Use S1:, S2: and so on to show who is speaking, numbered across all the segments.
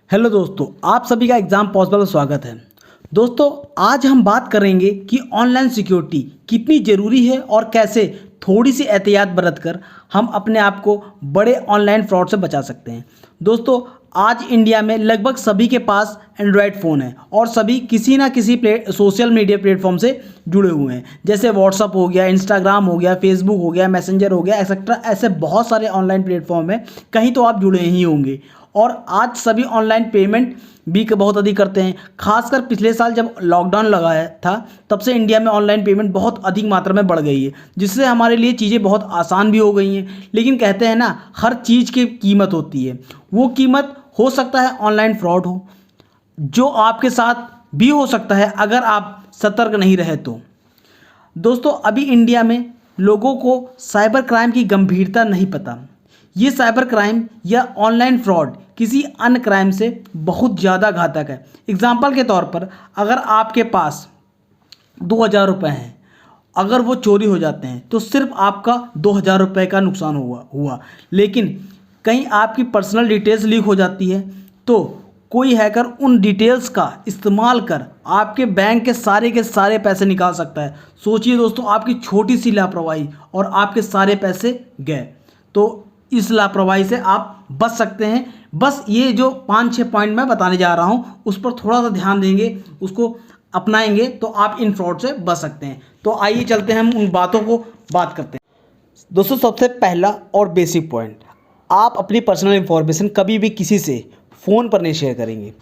S1: Hello दोस्तों, आप सभी का एग्ज़ाम पॉसिबल में स्वागत है। दोस्तों, आज हम बात करेंगे कि ऑनलाइन सिक्योरिटी कितनी ज़रूरी है और कैसे थोड़ी सी एहतियात बरत कर हम अपने आप को बड़े ऑनलाइन फ्रॉड से बचा सकते हैं। दोस्तों, आज इंडिया में लगभग सभी के पास एंड्रॉयड फ़ोन है और सभी किसी ना किसी सोशल मीडिया प्लेटफॉर्म से जुड़े हुए हैं। जैसे व्हाट्सअप हो गया, इंस्टाग्राम हो गया, फेसबुक हो गया, मैसेंजर हो गया, एक्सेट्रा। ऐसे बहुत सारे ऑनलाइन प्लेटफॉर्म हैं, कहीं तो आप जुड़े ही होंगे। और आज सभी ऑनलाइन पेमेंट भी बहुत अधिक करते हैं। खासकर पिछले साल जब लॉकडाउन लगाया था, तब से इंडिया में ऑनलाइन पेमेंट बहुत अधिक मात्रा में बढ़ गई है, जिससे हमारे लिए चीज़ें बहुत आसान भी हो गई हैं। लेकिन कहते हैं ना, हर चीज़ की कीमत होती है। वो कीमत हो सकता है ऑनलाइन फ्रॉड हो, जो आपके साथ भी हो सकता है अगर आप सतर्क नहीं रहे तो। दोस्तों, अभी इंडिया में लोगों को साइबर क्राइम की गंभीरता नहीं पता। ये साइबर क्राइम या ऑनलाइन फ्रॉड किसी अन्य क्राइम से बहुत ज़्यादा घातक है। एग्जाम्पल के तौर पर, अगर आपके पास 2000 रुपये हैं, अगर वो चोरी हो जाते हैं तो सिर्फ आपका 2000 रुपये का नुकसान हुआ। लेकिन कहीं आपकी पर्सनल डिटेल्स लीक हो जाती है तो कोई हैकर उन डिटेल्स का इस्तेमाल कर आपके बैंक के सारे पैसे निकाल सकता है। सोचिए दोस्तों, आपकी छोटी सी लापरवाही और आपके सारे पैसे गए। तो इस लापरवाही से आप बच सकते हैं। बस ये जो 5-6 पॉइंट मैं बताने जा रहा हूँ, उस पर थोड़ा सा ध्यान देंगे, उसको अपनाएंगे तो आप इन फ्रॉड से बच सकते हैं। तो आइए चलते हैं, हम उन बातों को बात करते हैं। दोस्तों, सबसे पहला और बेसिक पॉइंट, आप अपनी पर्सनल इंफॉर्मेशन कभी भी किसी से फ़ोन पर नहीं शेयर करेंगे।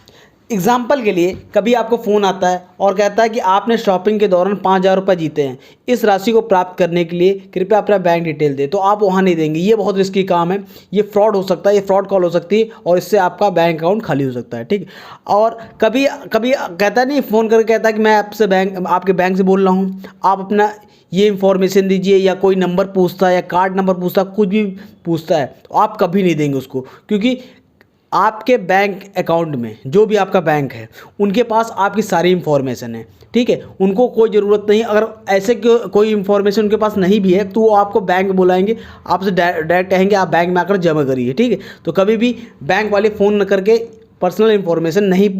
S1: एग्जाम्पल के लिए, कभी आपको फ़ोन आता है और कहता है कि आपने शॉपिंग के दौरान 5000 रुपये जीते हैं, इस राशि को प्राप्त करने के लिए कृपया अपना बैंक डिटेल दें। तो आप वहाँ नहीं देंगे। ये बहुत रिस्की काम है, ये फ्रॉड हो सकता है, ये फ्रॉड कॉल हो सकती है और इससे आपका बैंक अकाउंट खाली हो सकता है। ठीक। और कभी कभी कहता नहीं, फ़ोन करके कहता है कि मैं आपके बैंक से बोल रहा हूँ, आप अपना ये इन्फॉर्मेशन दीजिए, या कोई नंबर पूछता है या कार्ड नंबर पूछता है, कुछ भी पूछता है, तो आप कभी नहीं देंगे उसको। क्योंकि आपके बैंक अकाउंट में जो भी आपका बैंक है, उनके पास आपकी सारी इन्फॉर्मेशन है। ठीक है, उनको कोई ज़रूरत नहीं। अगर ऐसे कोई इन्फॉर्मेशन उनके पास नहीं भी है तो वो आपको बैंक बुलाएंगे, आपसे डायरेक्ट कहेंगे आप बैंक में आकर जमा करिए। ठीक है, तो कभी भी बैंक वाले फ़ोन न करके पर्सनल इन्फॉर्मेशन नहीं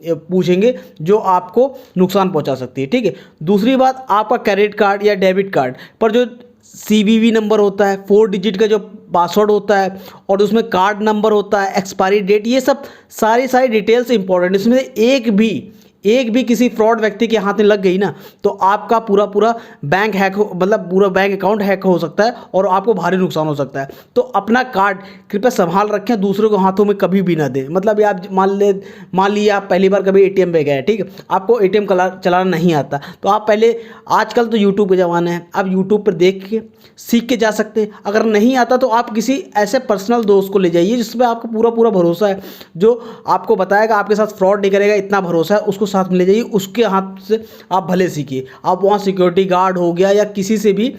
S1: पूछेंगे जो आपको नुकसान पहुंचा सकती है। ठीक है। दूसरी बात, आपका क्रेडिट कार्ड या डेबिट कार्ड पर जो CVV नंबर होता है, 4 डिजिट का जो पासवर्ड होता है, और उसमें कार्ड नंबर होता है, एक्सपायरी डेट, ये सब सारी डिटेल्स इंपॉर्टेंट। इसमें एक भी किसी फ्रॉड व्यक्ति के हाथ में लग गई ना, तो आपका पूरा बैंक हैक मतलब पूरा बैंक अकाउंट हैक हो सकता है और आपको भारी नुकसान हो सकता है। तो अपना कार्ड कृपया संभाल रखें, दूसरों के हाथों में कभी भी ना दें। मतलब आप मान लिया आप पहली बार कभी ATM पे गए, ठीक है, आपको ATM चलाना नहीं आता, तो आप पहले, आजकल तो यूट्यूब का ज़माना है, आप यूट्यूब पर देख के सीख के जा सकते हैं। अगर नहीं आता तो आप किसी ऐसे पर्सनल दोस्त को ले जाइए जिसमें आपको पूरा भरोसा है, जो आपको बताएगा, आपके साथ फ्रॉड नहीं करेगा, इतना भरोसा है, उसको साथ में ले जाइए। उसके हाथ से आप भले सीखिए। आप वहाँ सिक्योरिटी गार्ड हो गया या किसी से भी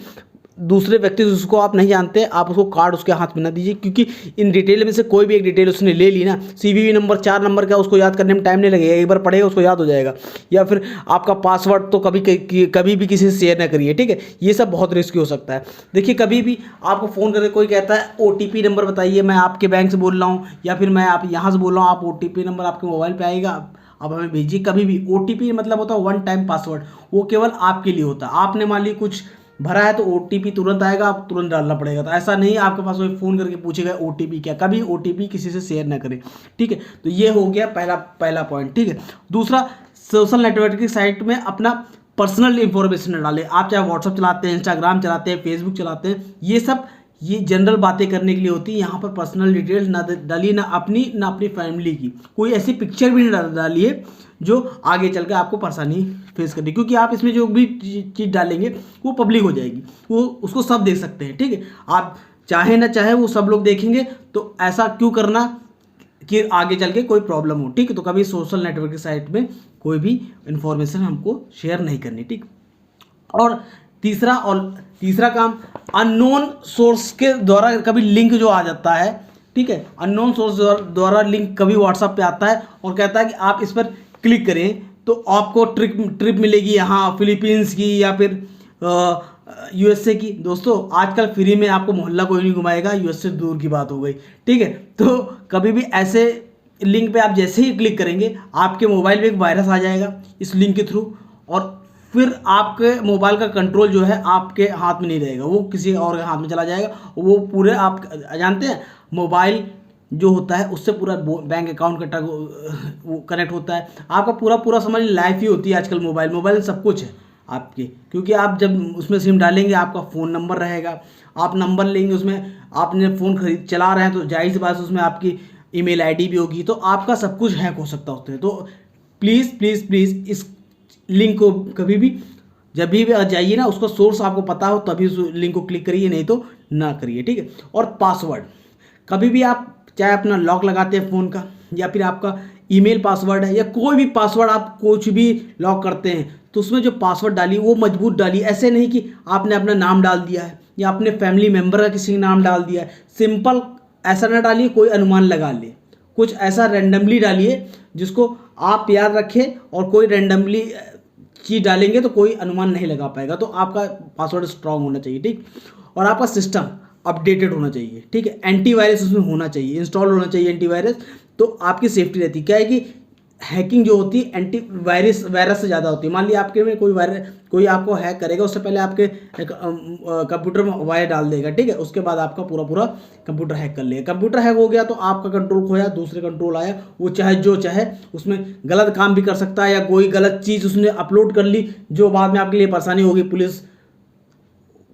S1: दूसरे व्यक्ति जिसको आप नहीं जानते, आप उसको कार्ड उसके हाथ में ना दीजिए। क्योंकि इन डिटेल में से कोई भी एक डिटेल उसने ले ली ना, CVV नंबर 4 नंबर का, उसको याद करने में टाइम नहीं लगेगा, एक बार पढ़ेगा उसको याद हो जाएगा। या फिर आपका पासवर्ड तो कभी भी किसी से शेयर ना करिए। ठीक है, ये सब बहुत रिस्की हो सकता है। देखिए, कभी भी आपको फ़ोन करके कोई कहता है OTP नंबर बताइए, मैं आपके बैंक से बोल रहा हूँ, या फिर मैं आप यहाँ से बोल रहा हूँ, आप OTP नंबर आपके मोबाइल पर आएगा, अब हमें भेजिए। कभी भी OTP मतलब होता है 1 टाइम पासवर्ड, वो केवल आपके लिए होता है। आपने मान ली कुछ भरा है तो OTP तुरंत आएगा, आप तुरंत डालना पड़ेगा। तो ऐसा नहीं आपके पास कोई फ़ोन करके पूछेगा OTP क्या, कभी OTP किसी से शेयर ना करें। ठीक है, तो ये हो गया पहला पॉइंट। ठीक है। दूसरा, सोशल नेटवर्किंग साइट में अपना पर्सनल इंफॉर्मेशन न डालें। आप चाहे व्हाट्सअप चलाते हैं, इंस्टाग्राम चलाते हैं, फेसबुक चलाते हैं, ये जनरल बातें करने के लिए होती है। यहाँ पर पर्सनल डिटेल्स ना डालिए, ना अपनी फैमिली की। कोई ऐसी पिक्चर भी ना डालिए जो आगे चल के आपको परेशानी फेस करनी, क्योंकि आप इसमें जो भी चीज़ डालेंगे वो पब्लिक हो जाएगी, वो उसको सब देख सकते हैं। ठीक है, आप चाहे ना चाहे वो सब लोग देखेंगे। तो ऐसा क्यों करना कि आगे चल के कोई प्रॉब्लम हो। ठीक है, तो कभी सोशल नेटवर्किंग साइट में कोई भी इंफॉर्मेशन हमको शेयर नहीं करनी। ठीक। और तीसरा काम, अननोन सोर्स के द्वारा कभी लिंक जो आ जाता है, ठीक है, अननोन सोर्स द्वारा लिंक कभी व्हाट्सएप पे आता है और कहता है कि आप इस पर क्लिक करें तो आपको ट्रिप मिलेगी यहाँ फिलीपींस की या फिर USA की। दोस्तों, आजकल फ्री में आपको मोहल्ला कोई नहीं घुमाएगा, US से दूर की बात हो गई। ठीक है, तो कभी भी ऐसे लिंक पे आप जैसे ही क्लिक करेंगे आपके मोबाइल में एक वायरस आ जाएगा इस लिंक के थ्रू, और फिर आपके मोबाइल का कंट्रोल जो है आपके हाथ में नहीं रहेगा, वो किसी और के हाथ में चला जाएगा। वो पूरे आप जानते हैं मोबाइल जो होता है उससे पूरा बैंक अकाउंट का वो कनेक्ट होता है, आपका पूरा समझ लाइफ ही होती है आजकल। मोबाइल सब कुछ है आपके, क्योंकि आप जब उसमें सिम डालेंगे आपका फ़ोन नंबर रहेगा, आप नंबर लेंगे उसमें, आपने फ़ोन चला रहे हैं तो जाहिर सी बात है उसमें आपकी ईमेल आईडी भी होगी, तो आपका सब कुछ हैक हो सकता है। तो प्लीज़ प्लीज़ प्लीज़ इस लिंक को कभी भी जब भी जाइए ना, उसका सोर्स आपको पता हो तभी उस लिंक को क्लिक करिए, नहीं तो ना करिए, ठीक है। और पासवर्ड कभी भी आप चाहे अपना लॉक लगाते हैं फ़ोन का, या फिर आपका ईमेल पासवर्ड है, या कोई भी पासवर्ड आप कुछ भी लॉक करते हैं, तो उसमें जो पासवर्ड डालिए वो मजबूत डालिए। ऐसे नहीं कि आपने अपना नाम डाल दिया है या अपने फैमिली मेम्बर का किसी का नाम डाल दिया है, सिंपल ऐसा ना डालिए कोई अनुमान लगा ले, कुछ ऐसा रैंडमली डालिए जिसको आप याद रखें, और कोई रैंडमली चीज़ डालेंगे तो कोई अनुमान नहीं लगा पाएगा। तो आपका पासवर्ड स्ट्रांग होना चाहिए, ठीक। और आपका सिस्टम अपडेटेड होना चाहिए, ठीक है। एंटीवायरस उसमें होना चाहिए, इंस्टॉल होना चाहिए एंटीवायरस, तो आपकी सेफ्टी रहती है। क्या है कि हैकिंग जो होती है वायरस से ज़्यादा होती है। मान लिया आपके में कोई आपको हैक करेगा, उससे पहले आपके कंप्यूटर में वायर डाल देगा, ठीक है। उसके बाद आपका पूरा कंप्यूटर हैक कर लेगा। कंप्यूटर हैक हो गया तो आपका कंट्रोल खोया, दूसरे कंट्रोल आया, वो चाहे उसमें गलत काम भी कर सकता है, या कोई गलत चीज़ उसने अपलोड कर ली जो बाद में आपके लिए परेशानी होगी, पुलिस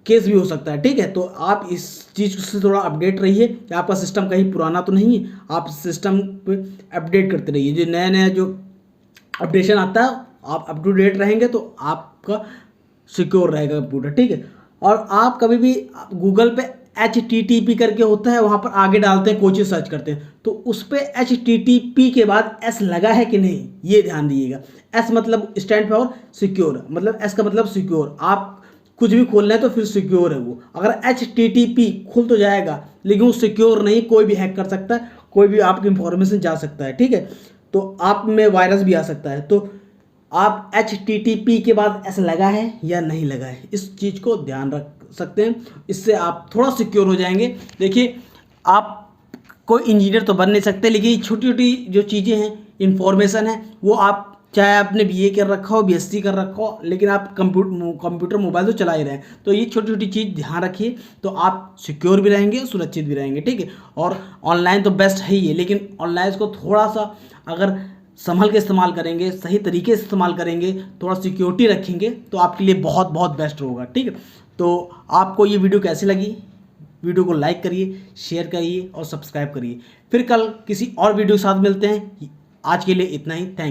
S1: केस भी हो सकता है, ठीक है। तो आप इस चीज़ से थोड़ा अपडेट रहिए कि आपका सिस्टम कहीं पुराना तो नहीं है, आप सिस्टम पे अपडेट करते रहिए। जो नया जो अपडेशन आता है आप अप टू डेट रहेंगे तो आपका सिक्योर रहेगा कंप्यूटर, ठीक है। और आप कभी भी गूगल पे HTTP करके होता है, वहाँ पर आगे डालते हैं कोई चीज़ सर्च करते हैं, तो उस पर HTTP के बाद S लगा है कि नहीं ये ध्यान दीजिएगा। S मतलब स्टैंड फॉर सिक्योर, मतलब S का मतलब सिक्योर। आप कुछ भी खोलना है तो फिर सिक्योर है वो। अगर HTTP खुल तो जाएगा लेकिन वो सिक्योर नहीं, कोई भी हैक कर सकता है, कोई भी आपकी इंफॉर्मेशन जा सकता है, ठीक है। तो आप में वायरस भी आ सकता है, तो आप HTTP के बाद S लगा है या नहीं लगा है, इस चीज़ को ध्यान रख सकते हैं। इससे आप थोड़ा सिक्योर हो जाएंगे। देखिए, आप कोई इंजीनियर तो बन नहीं सकते, लेकिन छोटी छोटी जो चीज़ें हैं, इंफॉर्मेशन है, वो आप चाहे आपने BA कर रखा हो, BSc कर रखा हो, लेकिन आप कंप्यूटर मोबाइल तो चला ही रहे हैं, तो ये छोटी छोटी चीज़ ध्यान रखिए, तो आप सिक्योर भी रहेंगे, सुरक्षित भी रहेंगे, ठीक है। और ऑनलाइन तो बेस्ट है ही है, लेकिन ऑनलाइन को थोड़ा सा अगर संभल के इस्तेमाल करेंगे, सही तरीके से इस्तेमाल करेंगे, थोड़ा सिक्योरिटी रखेंगे, तो आपके लिए बहुत बहुत बेस्ट होगा, ठीक है। तो आपको ये वीडियो कैसी लगी? वीडियो को लाइक करिए, शेयर करिए और सब्सक्राइब करिए। फिर कल किसी और वीडियो के साथ मिलते हैं। आज के लिए इतना ही। Thank you.